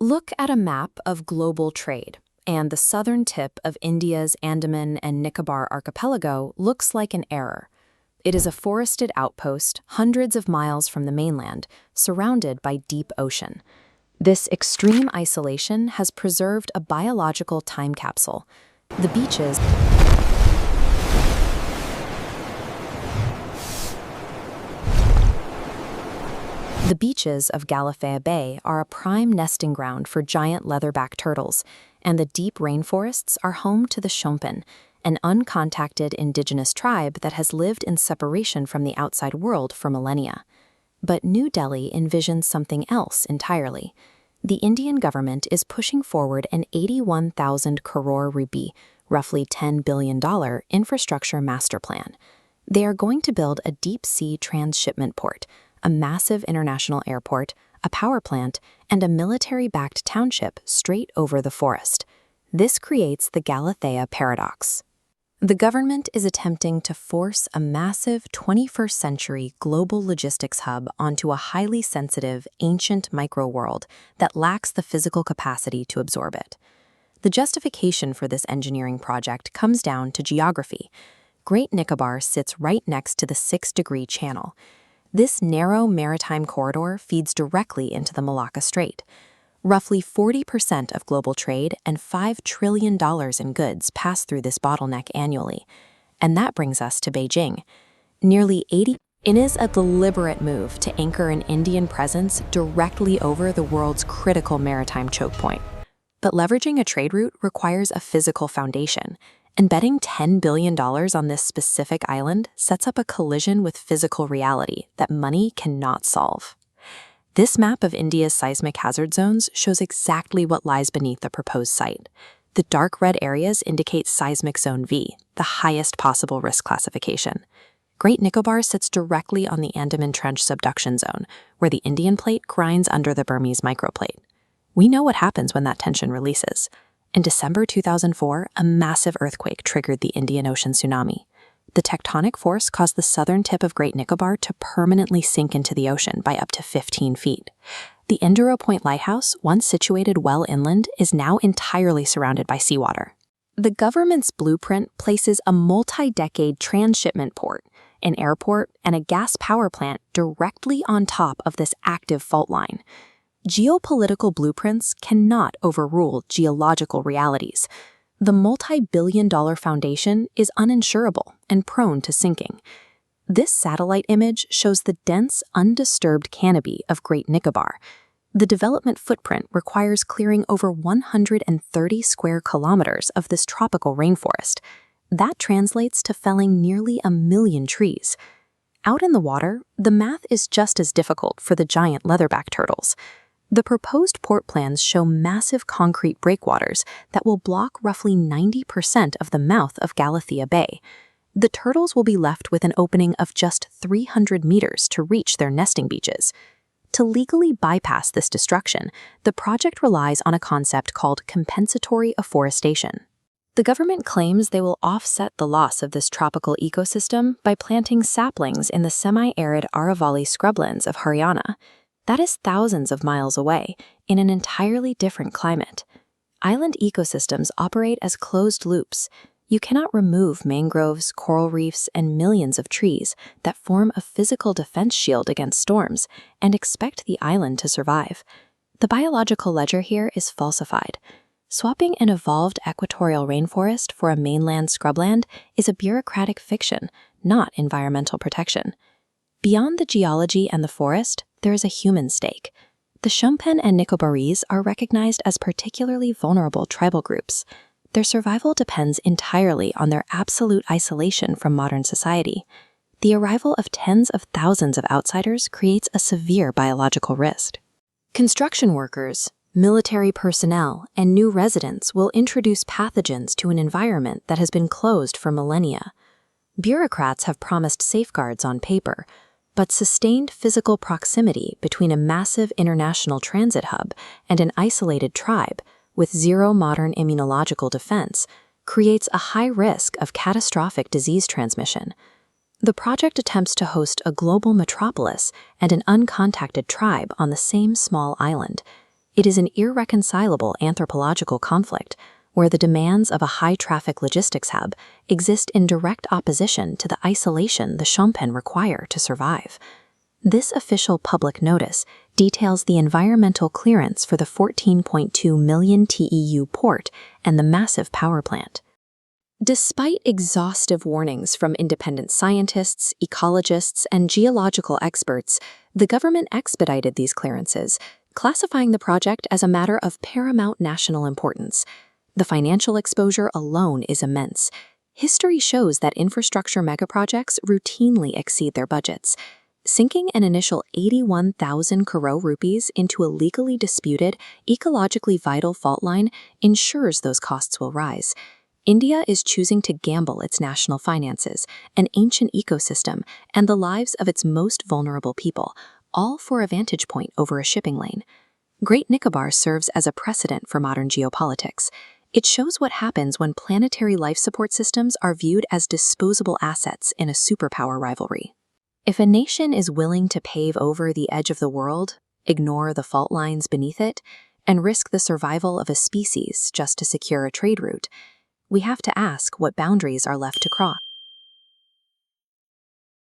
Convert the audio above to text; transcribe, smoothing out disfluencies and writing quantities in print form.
Look at a map of global trade, and the southern tip of India's Andaman and Nicobar archipelago looks like an error. It is a forested outpost hundreds of miles from the mainland, surrounded by deep ocean. This extreme isolation has preserved a biological time capsule. The beaches The beaches of Galathea Bay are a prime nesting ground for giant leatherback turtles, and the deep rainforests are home to the Shompen, an uncontacted indigenous tribe that has lived in separation from the outside world for millennia. But New Delhi envisions something else entirely. The Indian government is pushing forward an 81,000 crore rupee, roughly $10 billion, infrastructure master plan. They are going to build a deep-sea transshipment port, a massive international airport, a power plant, and a military-backed township straight over the forest. This creates the Galathea paradox. The government is attempting to force a massive 21st-century global logistics hub onto a highly sensitive, ancient micro-world that lacks the physical capacity to absorb it. The justification for this engineering project comes down to geography. Great Nicobar sits right next to the 6-degree channel. This narrow maritime corridor feeds directly into the Malacca Strait. Roughly 40% of global trade and $5 trillion in goods pass through this bottleneck annually. And that brings us to Beijing. It is a deliberate move to anchor an Indian presence directly over the world's critical maritime choke point. But leveraging a trade route requires a physical foundation, and betting $10 billion on this specific island sets up a collision with physical reality that money cannot solve. This map of India's seismic hazard zones shows exactly what lies beneath the proposed site. The dark red areas indicate seismic zone V, the highest possible risk classification. Great Nicobar sits directly on the Andaman Trench subduction zone, where the Indian plate grinds under the Burmese microplate. We know what happens when that tension releases. In December 2004, a massive earthquake triggered the Indian Ocean tsunami. The tectonic force caused the southern tip of Great Nicobar to permanently sink into the ocean by up to 15 feet. The Indira Point Lighthouse, once situated well inland, is now entirely surrounded by seawater. The government's blueprint places a multi-decade transshipment port, an airport, and a gas power plant directly on top of this active fault line. Geopolitical blueprints cannot overrule geological realities. The multi-billion-dollar foundation is uninsurable and prone to sinking. This satellite image shows the dense, undisturbed canopy of Great Nicobar. The development footprint requires clearing over 130 square kilometers of this tropical rainforest. That translates to felling nearly 1 million trees. Out in the water, the math is just as difficult for the giant leatherback turtles. The proposed port plans show massive concrete breakwaters that will block roughly 90% of the mouth of Galathea Bay. The turtles will be left with an opening of just 300 meters to reach their nesting beaches. To legally bypass this destruction, the project relies on a concept called compensatory afforestation. The government claims they will offset the loss of this tropical ecosystem by planting saplings in the semi-arid Aravalli scrublands of Haryana. That is thousands of miles away, in an entirely different climate. Island ecosystems operate as closed loops. You cannot remove mangroves, coral reefs, and millions of trees that form a physical defense shield against storms and expect the island to survive. The biological ledger here is falsified. Swapping an evolved equatorial rainforest for a mainland scrubland is a bureaucratic fiction, not environmental protection. Beyond the geology and the forest, there is a human stake. The Shompen and Nicobarese are recognized as particularly vulnerable tribal groups. Their survival depends entirely on their absolute isolation from modern society. The arrival of tens of thousands of outsiders creates a severe biological risk. Construction workers, military personnel, and new residents will introduce pathogens to an environment that has been closed for millennia. Bureaucrats have promised safeguards on paper, but sustained physical proximity between a massive international transit hub and an isolated tribe with zero modern immunological defense creates a high risk of catastrophic disease transmission. The project attempts to host a global metropolis and an uncontacted tribe on the same small island. It is an irreconcilable anthropological conflict where the demands of a high-traffic logistics hub exist in direct opposition to the isolation the Shompen require to survive. This official public notice details the environmental clearance for the 14.2 million TEU port and the massive power plant. Despite exhaustive warnings from independent scientists, ecologists, and geological experts, the government expedited these clearances, classifying the project as a matter of paramount national importance. The financial exposure alone is immense. History shows that infrastructure megaprojects routinely exceed their budgets. Sinking an initial 81,000 crore rupees into a legally disputed, ecologically vital fault line ensures those costs will rise. India is choosing to gamble its national finances, an ancient ecosystem, and the lives of its most vulnerable people, all for a vantage point over a shipping lane. Great Nicobar serves as a precedent for modern geopolitics. It shows what happens when planetary life support systems are viewed as disposable assets in a superpower rivalry. If a nation is willing to pave over the edge of the world, ignore the fault lines beneath it, and risk the survival of a species just to secure a trade route, we have to ask what boundaries are left to cross.